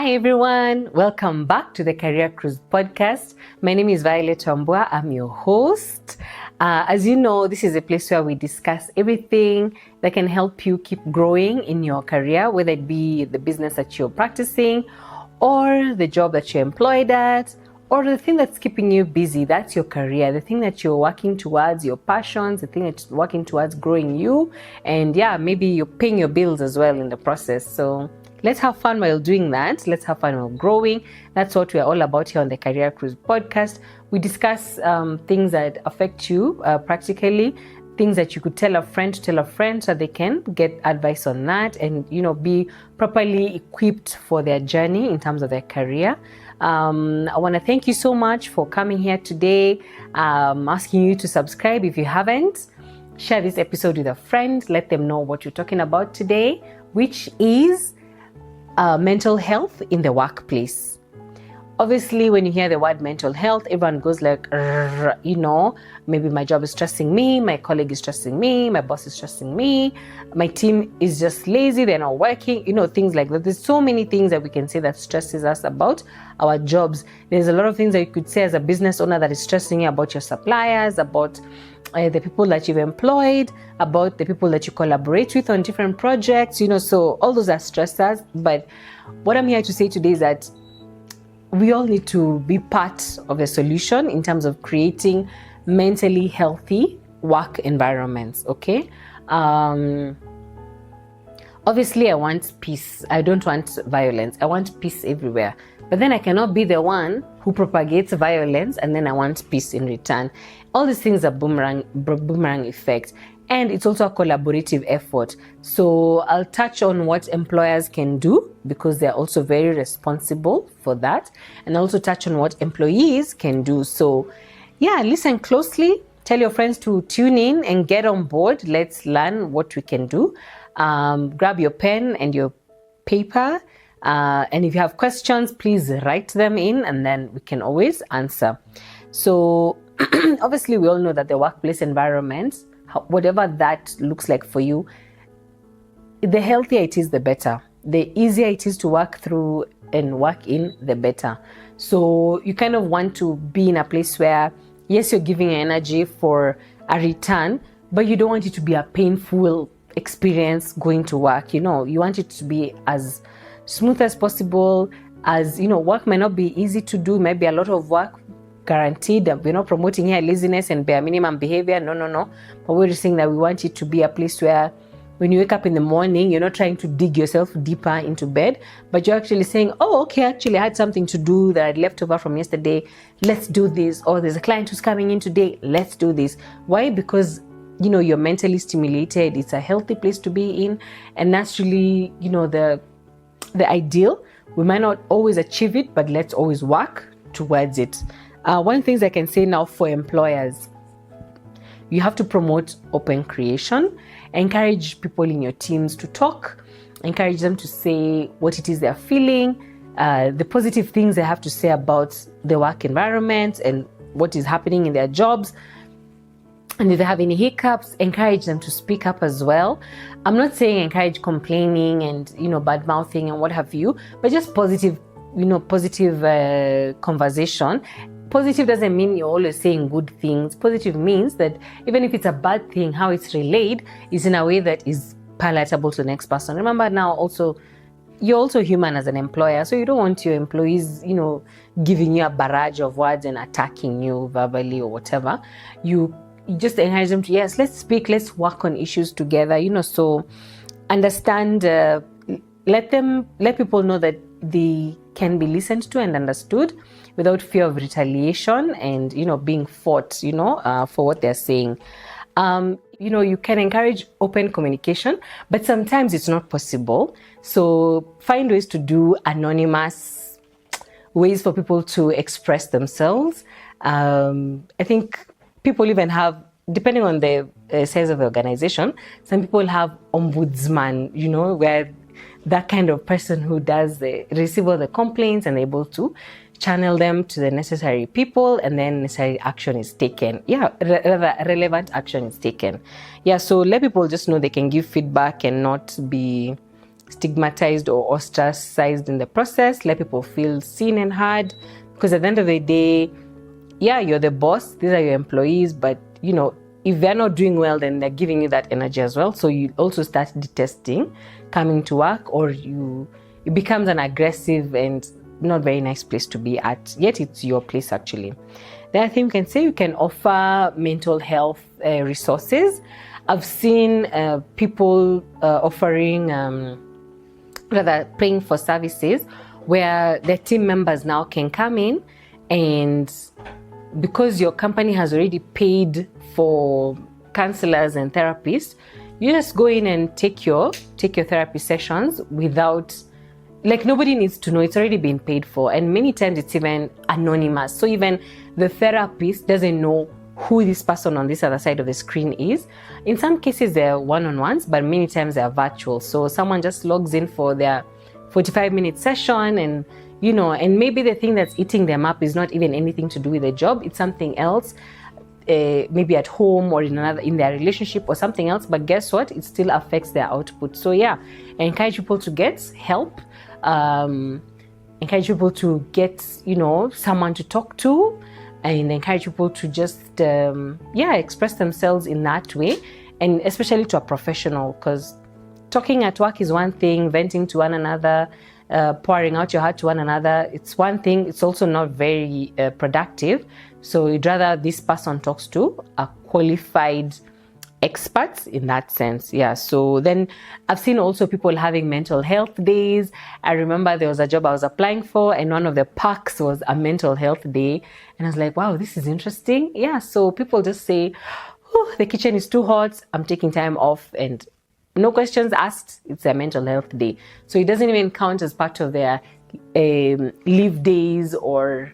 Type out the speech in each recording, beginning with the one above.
Hi everyone, welcome back to the Career Cruise podcast. My name is Violette Wambua, I'm your host. As you know, this is a place where we discuss everything that can help you keep growing in your career, whether it be the business that you're practicing or the job that you're employed at, or the thing that's keeping you busy. That's your career, the thing that you're working towards, your passions, the thing that you're working towards growing you. And maybe you're paying your bills as well in the process. So let's have fun while doing that. Let's have fun while growing. That's what we're all about here on the Career Cruise podcast. We discuss things that affect you practically, things that you could tell a friend so they can get advice on that and, be properly equipped for their journey in terms of their career. I want to thank you so much for coming here today. Asking you to subscribe if you haven't. Share this episode with a friend. Let them know what you're talking about today, which is mental health in the workplace. Obviously, when you hear the word mental health, everyone goes like, maybe my job is stressing me, my colleague is stressing me, my boss is stressing me, my team is just lazy, they're not working, things like that. There's so many things that we can say that stresses us about our jobs. There's a lot of things that you could say as a business owner that is stressing you about your suppliers, about the people that you've employed, about the people that you collaborate with on different projects, so all those are stressors. But what I'm here to say today is that we all need to be part of the solution in terms of creating mentally healthy work environments, okay? Obviously, I want peace. I don't want violence. I want peace everywhere. But then I cannot be the one who propagates violence and then I want peace in return. All these things are boomerang effect. And it's also a collaborative effort. So I'll touch on what employers can do because they're also very responsible for that. And I'll also touch on what employees can do. So listen closely. Tell your friends to tune in and get on board. Let's learn what we can do. Grab your pen and your paper. And if you have questions, please write them in and then we can always answer. So obviously, we all know that the workplace environment, whatever that looks like for you, the healthier it is, the better. The easier it is to work through and work in, the better. So you kind of want to be in a place where, yes, you're giving energy for a return, but you don't want it to be a painful experience going to work. You want it to be as smooth as possible. As work might not be easy to do, maybe a lot of work. Guaranteed that we're not promoting here laziness and bare minimum behavior. No. But we're just saying that we want it to be a place where when you wake up in the morning, you're not trying to dig yourself deeper into bed, but you're actually saying, oh, okay, actually I had something to do that I'd left over from yesterday. Let's do this. Or there's a client who's coming in today. Let's do this. Why? Because, you're mentally stimulated. It's a healthy place to be in. And naturally, the ideal, we might not always achieve it, but let's always work towards it. One thing I can say now for employers, you have to promote open creation, encourage people in your teams to talk, encourage them to say what it is they're feeling, the positive things they have to say about the work environment and what is happening in their jobs. And if they have any hiccups, encourage them to speak up as well. I'm not saying encourage complaining and, bad mouthing and what have you, but just positive conversation. Positive doesn't mean you're always saying good things. Positive means that even if it's a bad thing, how it's relayed is in a way that is palatable to the next person. Remember now also, you're also human as an employer, so you don't want your employees, giving you a barrage of words and attacking you verbally or whatever. You just encourage them to, yes, let's speak, let's work on issues together, so understand, let people know that they can be listened to and understood without fear of retaliation and, being fought, for what they're saying. You can encourage open communication, but sometimes it's not possible. So find ways to do anonymous ways for people to express themselves. I think people even have, depending on the size of the organization, some people have ombudsman, where that kind of person who does receive all the complaints and able to channel them to the necessary people and then necessary action is taken. Relevant action is taken. So let people just know they can give feedback and not be stigmatized or ostracized in the process. Let people feel seen and heard, because at the end of the day, yeah, you're the boss, these are your employees, but if they're not doing well, then they're giving you that energy as well. So you also start detesting coming to work, or it becomes an aggressive and not very nice place to be at, yet it's your place actually. Then I think you can say you can offer mental health resources. I've seen people offering, paying for services where their team members now can come in, and because your company has already paid for counselors and therapists, you just go in and take your therapy sessions without, nobody needs to know. It's already been paid for, and many times it's even anonymous. So even the therapist doesn't know who this person on this other side of the screen is. In some cases they're one-on-ones, but many times they're virtual. So someone just logs in for their 45-minute session, and and maybe the thing that's eating them up is not even anything to do with the job. It's something else, maybe at home or in their relationship or something else. But guess what? It still affects their output. So yeah, I encourage people to get help. Encourage people to get someone to talk to, and encourage people to just express themselves in that way, and especially to a professional, because talking at work is one thing, venting to one another, pouring out your heart to one another, it's one thing. It's also not very productive. So you'd rather this person talks to a qualified experts in that sense. Yeah. So then I've seen also people having mental health days. I remember there was a job I was applying for, and one of the perks was a mental health day, and I was like, wow, this is interesting. Yeah. So people just say, oh, the kitchen is too hot, I'm taking time off, and no questions asked, it's a mental health day. So it doesn't even count as part of their leave days or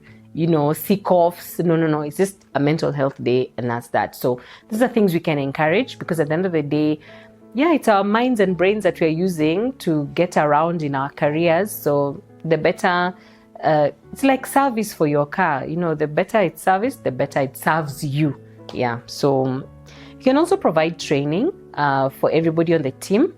sick offs. No, it's just a mental health day, and that's that. So these are things we can encourage, because at the end of the day, yeah, it's our minds and brains that we're using to get around in our careers. So the better, it's like service for your car. The better it's serviced, the better it serves you. Yeah. So you can also provide training for everybody on the team,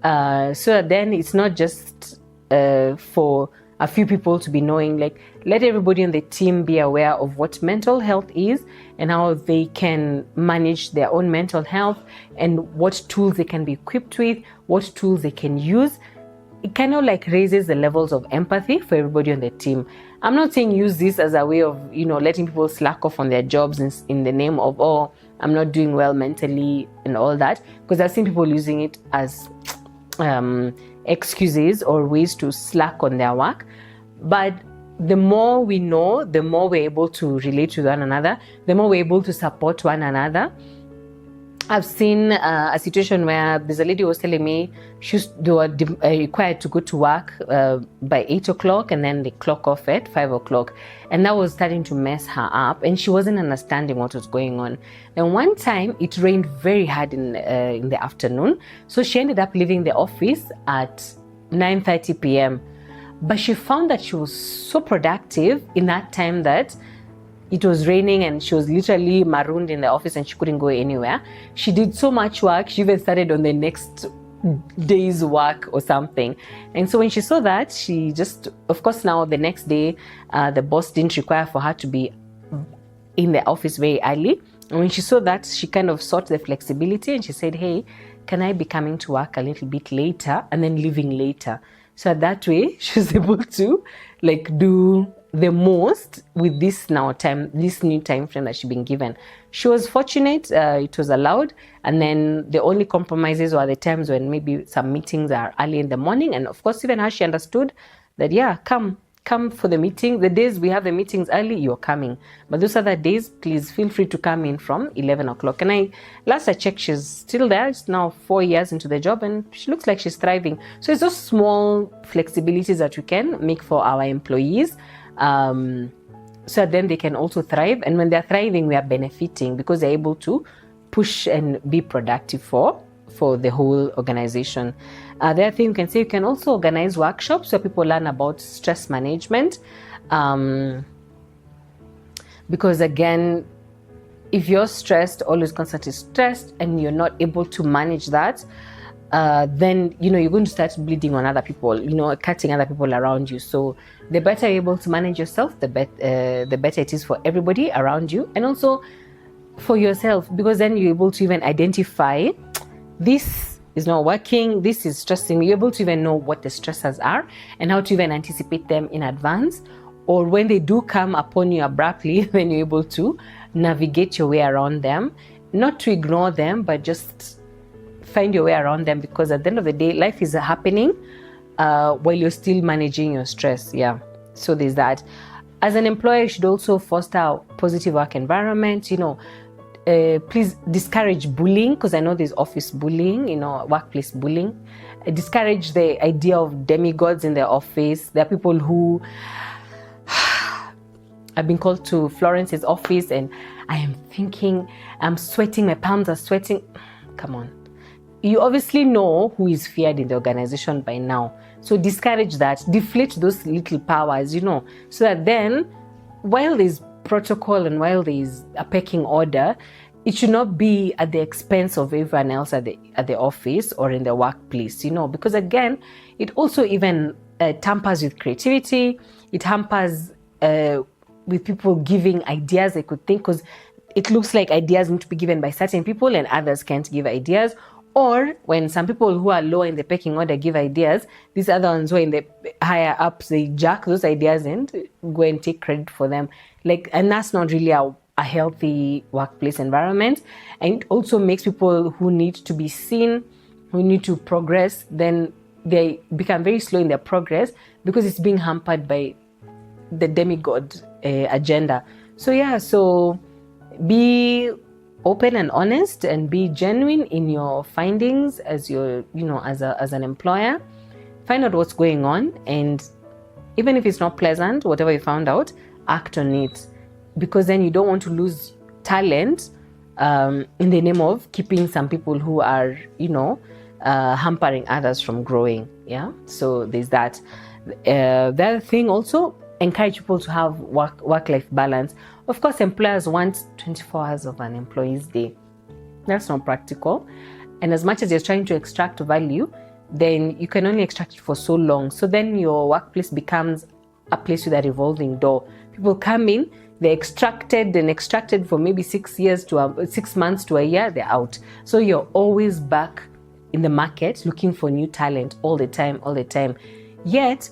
so that then it's not just for a few people to be knowing. Let everybody on the team be aware of what mental health is and how they can manage their own mental health, and what tools they can be equipped with, what tools they can use. It kind of raises the levels of empathy for everybody on the team. I'm not saying use this as a way of letting people slack off on their jobs in the name of, oh, I'm not doing well mentally and all that, because I've seen people using it as excuses or ways to slack on their work. But the more we know, the more we're able to relate to one another, the more we're able to support one another. I've seen a situation where there's a lady who was telling me they were required to go to work by 8 o'clock, and then they clock off at 5 o'clock. And that was starting to mess her up, and she wasn't understanding what was going on. Then one time it rained very hard in the afternoon, so she ended up leaving the office at 9:30 p.m. But she found that she was so productive in that time that it was raining and she was literally marooned in the office and she couldn't go anywhere. She did so much work, she even started on the next day's work or something. And so when she saw that, she just, of course, now the next day, the boss didn't require for her to be in the office very early. And when she saw that, she kind of sought the flexibility, and she said, hey, can I be coming to work a little bit later and then leaving later? So that way she was able to do the most with this new time frame that she'd been given. She was fortunate, it was allowed. And then the only compromises were the times when maybe some meetings are early in the morning. And of course, even how she understood that, yeah, come for the meeting. The days we have the meetings early, you're coming. But those other days, please feel free to come in from 11 o'clock. And last I checked, she's still there. It's now 4 years into the job, and she looks like she's thriving. So it's those small flexibilities that we can make for our employees, so then they can also thrive. And when they're thriving, we are benefiting, because they're able to push and be productive for the whole organization. The other thing you can say, you can also organize workshops where people learn about stress management. Because again, if you're stressed, always constantly stressed, and you're not able to manage that, then you're going to start bleeding on other people, cutting other people around you. So the better you're able to manage yourself, the better it is for everybody around you, and also for yourself, because then you're able to even identify, this is not working, this is stressing me. You're able to even know what the stressors are and how to even anticipate them in advance, or when they do come upon you abruptly, then you're able to navigate your way around them, not to ignore them, but just find your way around them, because at the end of the day, life is happening while you're still managing your stress. Yeah, so there's that. As an employer, you should also foster a positive work environment. Please discourage bullying, because I know there's office bullying, workplace bullying. Discourage the idea of demigods in the office. There are people who I've been called to Florence's office and I am thinking, I'm sweating, my palms are sweating. Come on. You obviously know who is feared in the organization by now. So discourage that, deflate those little powers, so that then, while there's protocol and while there's a pecking order, it should not be at the expense of everyone else at the office or in the workplace, because again, it also even tampers with creativity. It hampers with people giving ideas they could think, because it looks like ideas need to be given by certain people and others can't give ideas. Or when some people who are low in the pecking order give ideas, these other ones who are in the higher ups, they jack those ideas and go and take credit for them. And that's not really a healthy workplace environment. And it also makes people who need to be seen, who need to progress, then they become very slow in their progress because it's being hampered by the demigod agenda. So be open and honest and be genuine in your findings as as an employer. Find out what's going on, and even if it's not pleasant, whatever you found out, act on it, because then you don't want to lose talent in the name of keeping some people who are hampering others from growing. Yeah, so there's that. The other thing also, encourage people to have work-life balance. Of course, employers want 24 hours of an employee's day. That's not practical. And as much as you're trying to extract value, then you can only extract it for so long. So then your workplace becomes a place with a revolving door. People come in, they're extracted for maybe 6 months to a year, they're out. So you're always back in the market looking for new talent all the time. Yet,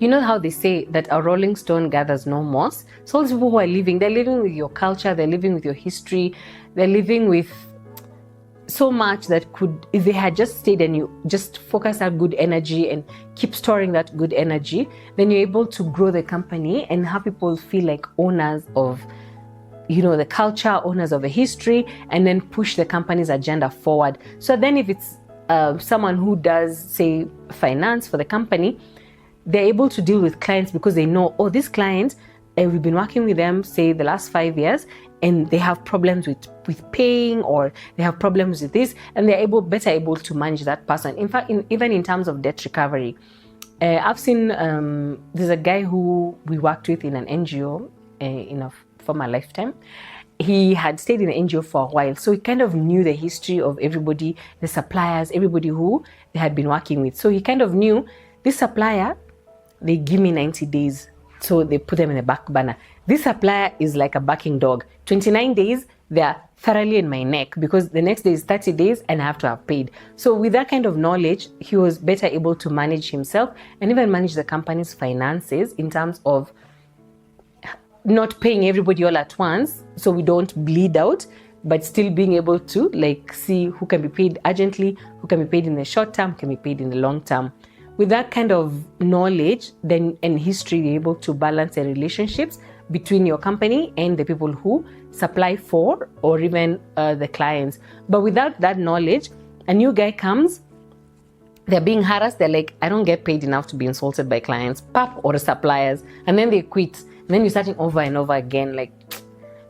you know how they say that a rolling stone gathers no moss? So all these people who are living, they're living with your culture, they're living with your history, they're living with so much that could, if they had just stayed and you just focus that good energy and keep storing that good energy, then you're able to grow the company and have people feel like owners of the culture, owners of the history, and then push the company's agenda forward. So then if it's someone who does, say, finance for the company, they're able to deal with clients because they know, this client, we've been working with them, say, the last 5 years, and they have problems with paying, or they have problems with this, and they're better able to manage that person. In fact, even in terms of debt recovery, I've seen, there's a guy who we worked with in an NGO in a former lifetime. He had stayed in the NGO for a while, so he kind of knew the history of everybody, the suppliers, everybody who they had been working with. So he kind of knew this supplier, they give me 90 days. So they put them in the back burner. This supplier is like a barking dog. 29 days, they're thoroughly in my neck because the next day is 30 days and I have to have paid. So with that kind of knowledge, he was better able to manage himself and even manage the company's finances in terms of not paying everybody all at once so we don't bleed out, but still being able to see who can be paid urgently, who can be paid in the short term, who can be paid in the long term. With that kind of knowledge and history, you're able to balance the relationships between your company and the people who supply for, or even the clients. But without that knowledge, a new guy comes, they're being harassed, they're like, I don't get paid enough to be insulted by clients, or suppliers, and then they quit. And then you're starting over and over again.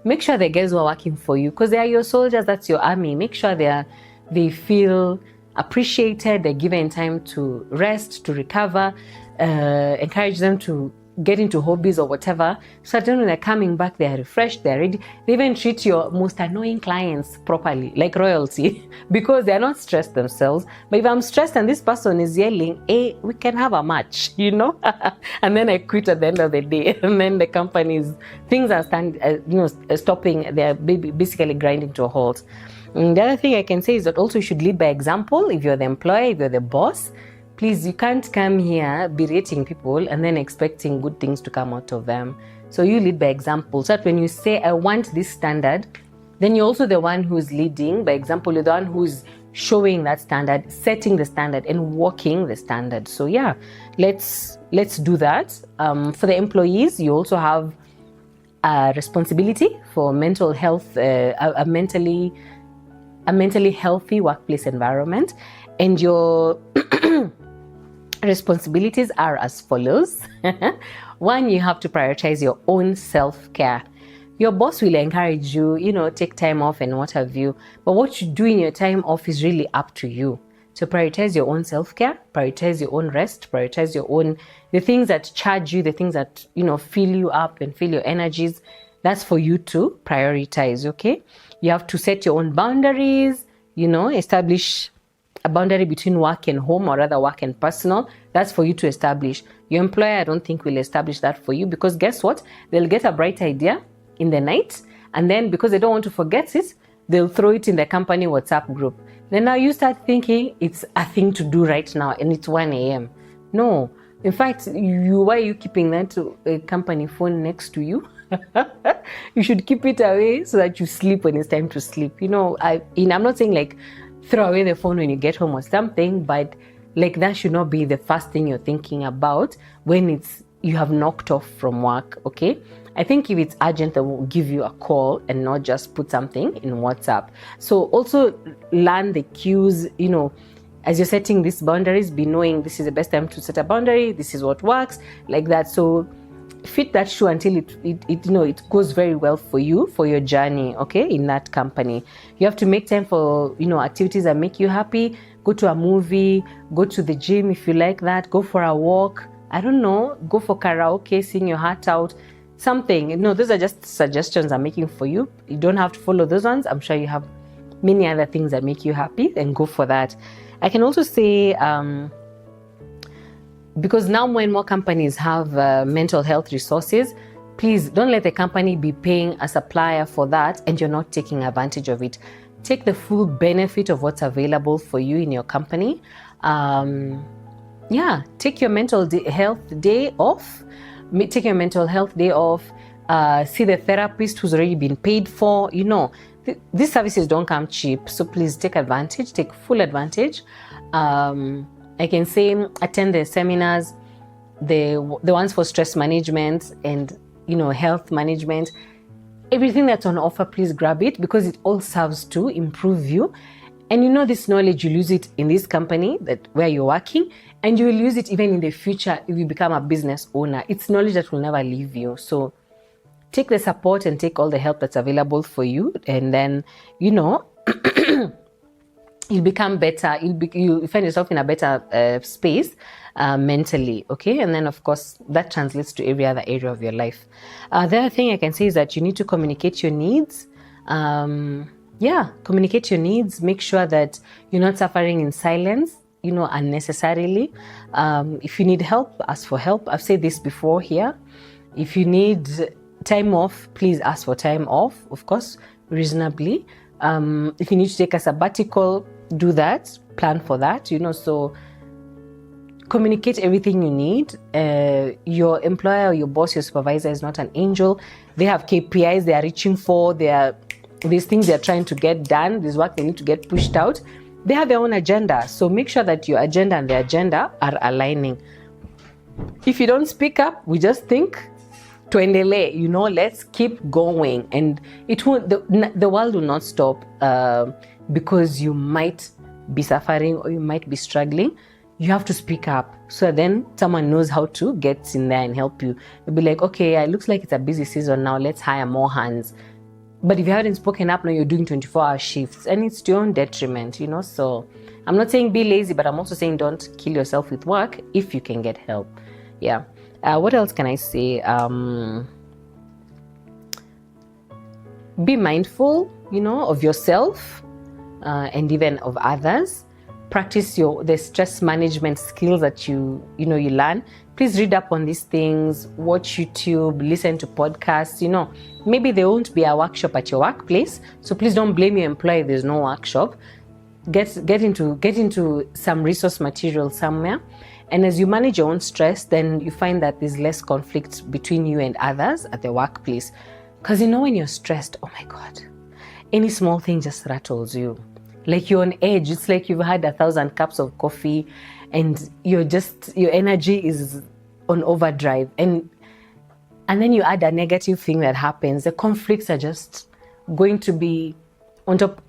Make sure the guys who are working for you, because they are your soldiers, that's your army. Make sure they feel appreciated, they're given time to rest, to recover, encourage them to get into hobbies or whatever, so then when they're coming back, they're refreshed, they're ready. They even treat your most annoying clients properly, like royalty, because they're not stressed themselves. But if I'm stressed and this person is yelling, hey, we can have a match, and then I quit at the end of the day, and then the company's things are stopping, they're basically grinding to a halt. And the other thing I can say is that also you should lead by example. If you're the employer, if you're the boss, please, you can't come here berating people and then expecting good things to come out of them. So you lead by example. So that when you say, I want this standard, then you're also the one who's leading by example. You're the one who's showing that standard, setting the standard, and walking the standard. So yeah, let's do that. For the employees, you also have a responsibility for mental health, a mentally healthy workplace environment, and your responsibilities are as follows. One, you have to prioritize your own self-care. Your boss will encourage you, take time off and what have you. But what you do in your time off is really up to you. So prioritize your own self-care, prioritize your own rest, prioritize the things that charge you, the things that, fill you up and fill your energies. That's for you to prioritize, okay? You have to set your own boundaries, establish a boundary between work and home, or rather work and personal. That's for you to establish. Your employer, I don't think, will establish that for you, because guess what? They'll get a bright idea in the night, and then because they don't want to forget it, they'll throw it in the company WhatsApp group. Then now you start thinking it's a thing to do right now and it's 1 a.m. No. In fact, why are you keeping that company phone next to you? You should keep it away so that you sleep when it's time to sleep. I'm not saying like throw away the phone when you get home or something, but like that should not be the first thing you're thinking about when you have knocked off from work, okay? I think if it's urgent, they will give you a call and not just put something in WhatsApp. So also learn the cues, as you're setting these boundaries, be knowing this is the best time to set a boundary, this is what works, like that. So fit that shoe until it goes very well for you, for your journey, okay, in that company. You have to make time for, activities that make you happy. Go to a movie, go to the gym if you like that, go for a walk, I don't know, go for karaoke, sing your heart out, something. Those are just suggestions I'm making for you. You don't have to follow those ones. I'm sure you have many other things that make you happy, and go for that. I can also say, because now more and more companies have mental health resources, please don't let the company be paying a supplier for that and you're not taking advantage of it. Take the full benefit of what's available for you in your company. Take your mental health day off. Take your mental health day off. See the therapist who's already been paid for. These services don't come cheap, so please take advantage, take full advantage. I can say attend the seminars, the ones for stress management and health management. Everything that's on offer, please grab it, because it all serves to improve you. And this knowledge, you'll use it in this company where you're working, and you will use it even in the future if you become a business owner. It's knowledge that will never leave you. So take the support and take all the help that's available for you, and then you'll become better. You'll find yourself in a better space mentally, okay? And then, of course, that translates to every other area of your life. The other thing I can say is that you need to communicate your needs. Communicate your needs. Make sure that you're not suffering in silence, unnecessarily. If you need help, ask for help. I've said this before here. If you need time off, please ask for time off, of course, reasonably. If you need to take a sabbatical, do that, plan for that, so communicate everything you need. Your employer or your boss, your supervisor is not an angel. They have KPIs they are reaching for. These things they're trying to get done, this work they need to get pushed out. They have their own agenda. So make sure that your agenda and their agenda are aligning. If you don't speak up, we just think, tuendelee, let's keep going. And it won't, the world will not stop because you might be suffering or you might be struggling. You have to speak up, so then someone knows how to get in there and help you. They'll be like, okay, it looks like it's a busy season now, let's hire more hands. But if you haven't spoken up, now you're doing 24-hour shifts, and it's to your own detriment, So I'm not saying be lazy, but I'm also saying don't kill yourself with work if you can get help. Yeah. What else can I say? Be mindful, of yourself and even of others. Practice the stress management skills that you learn. Please read up on these things, watch YouTube, listen to podcasts. Maybe there won't be a workshop at your workplace, so please don't blame your employer if there's no workshop. Get into some resource material somewhere. And as you manage your own stress, then you find that there's less conflict between you and others at the workplace. Because when you're stressed, oh my God, any small thing just rattles you. Like you're on edge. It's like you've had 1,000 cups of coffee and your energy is on overdrive. And then you add a negative thing that happens. The conflicts are just going to be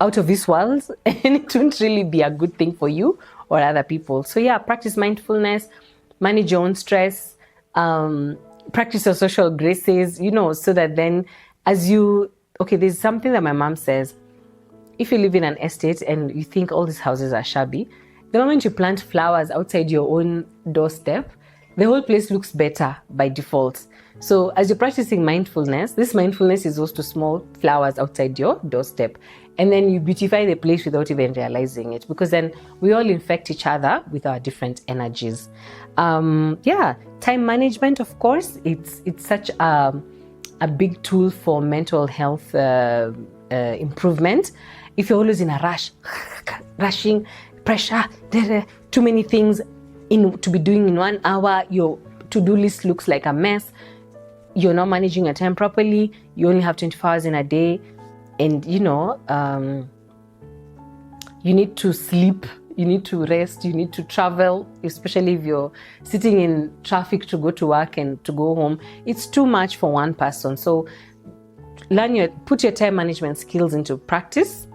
out of this world, and it won't really be a good thing for you or other people. So yeah, practice mindfulness, manage your own stress, practice your social graces, so that then there's something that my mom says. If you live in an estate and you think all these houses are shabby, the moment you plant flowers outside your own doorstep, the whole place looks better by default. So as you're practicing mindfulness, this mindfulness is also small flowers outside your doorstep. And then you beautify the place without even realizing it, because then we all infect each other with our different energies. Time management, of course, it's such a big tool for mental health improvement. If you're always in a rush, rushing, pressure, too many things to be doing in 1 hour, your to-do list looks like a mess. You're not managing your time properly. You only have 24 hours in a day. And, you need to sleep, you need to rest, you need to travel, especially if you're sitting in traffic to go to work and to go home. It's too much for one person. So put your time management skills into practice,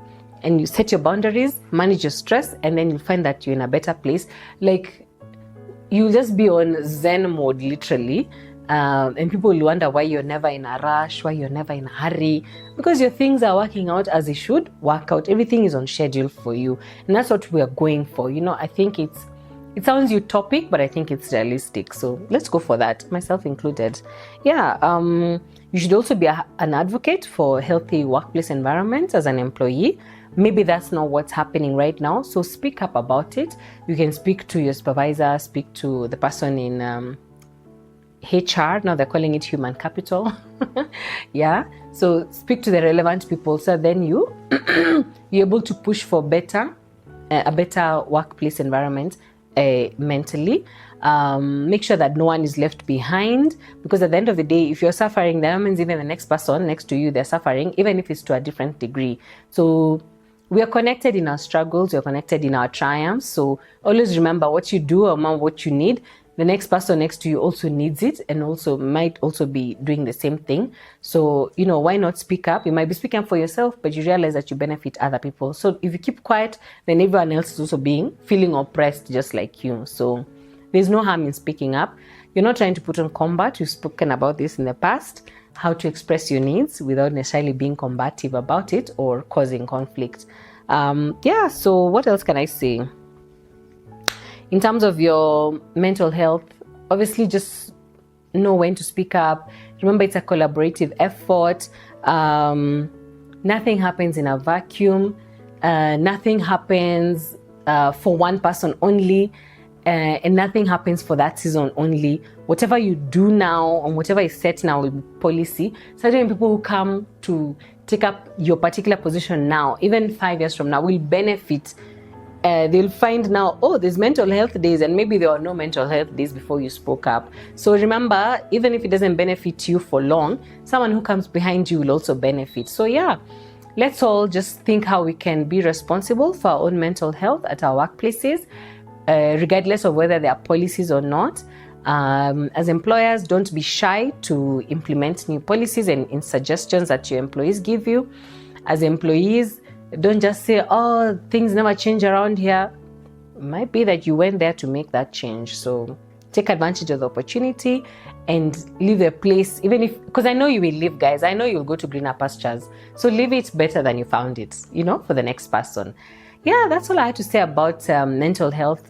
and you set your boundaries, manage your stress, and then you'll find that you're in a better place. Like, you'll just be on Zen mode, literally. And people will wonder why you're never in a rush, why you're never in a hurry, because your things are working out as they should work out. Everything is on schedule for you, and that's what we are going for. I think it sounds utopic, but I think it's realistic. So let's go for that, myself included. You should also be an advocate for healthy workplace environments as an employee. Maybe that's not what's happening right now, so speak up about it. You can speak to your supervisor, speak to the person in HR, now they're calling it human capital. So speak to the relevant people, so then you're able to push for a better workplace environment mentally. Make sure that no one is left behind, because at the end of the day, if you're suffering, that means even the next person next to you, they're suffering, even if it's to a different degree. So we are connected in our struggles, we're connected in our triumphs. So always remember, what you do or what you need, the next person next to you also needs it, and also might also be doing the same thing. So, why not speak up? You might be speaking up for yourself, but you realize that you benefit other people. So if you keep quiet, then everyone else is also feeling oppressed just like you. So there's no harm in speaking up. You're not trying to put on combat. You've spoken about this in the past, how to express your needs without necessarily being combative about it or causing conflict. So what else can I say? In terms of your mental health, obviously just know when to speak up. Remember, it's a collaborative effort. Nothing happens in a vacuum. Nothing happens for one person only. And nothing happens for that season only. Whatever you do now and whatever is set now with policy, certain people who come to take up your particular position now, even 5 years from now, will benefit. They'll find now, there's mental health days, and maybe there were no mental health days before you spoke up. So remember, even if it doesn't benefit you for long, someone who comes behind you will also benefit. So let's all just think how we can be responsible for our own mental health at our workplaces, regardless of whether there are policies or not. As employers, don't be shy to implement new policies and suggestions that your employees give you. As employees, don't just say, things never change around here. It might be that you went there to make that change. So take advantage of the opportunity and leave the place, because I know you will leave, guys. I know you'll go to greener pastures. So leave it better than you found it, for the next person. That's all I had to say about mental health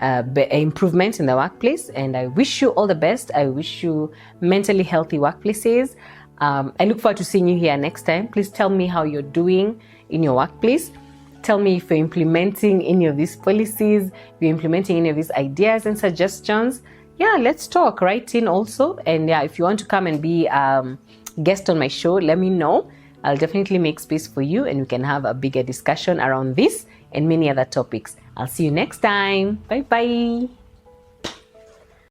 improvement in the workplace. And I wish you all the best. I wish you mentally healthy workplaces. I look forward to seeing you here next time. Please tell me how you're doing in your workplace. Tell me if you're implementing any of these policies, if you're implementing any of these ideas and suggestions. Yeah, let's talk. Write in also. And yeah, if you want to come and be guest on my show, let me know. I'll definitely make space for you and we can have a bigger discussion around this and many other topics. I'll see you next time. Bye bye.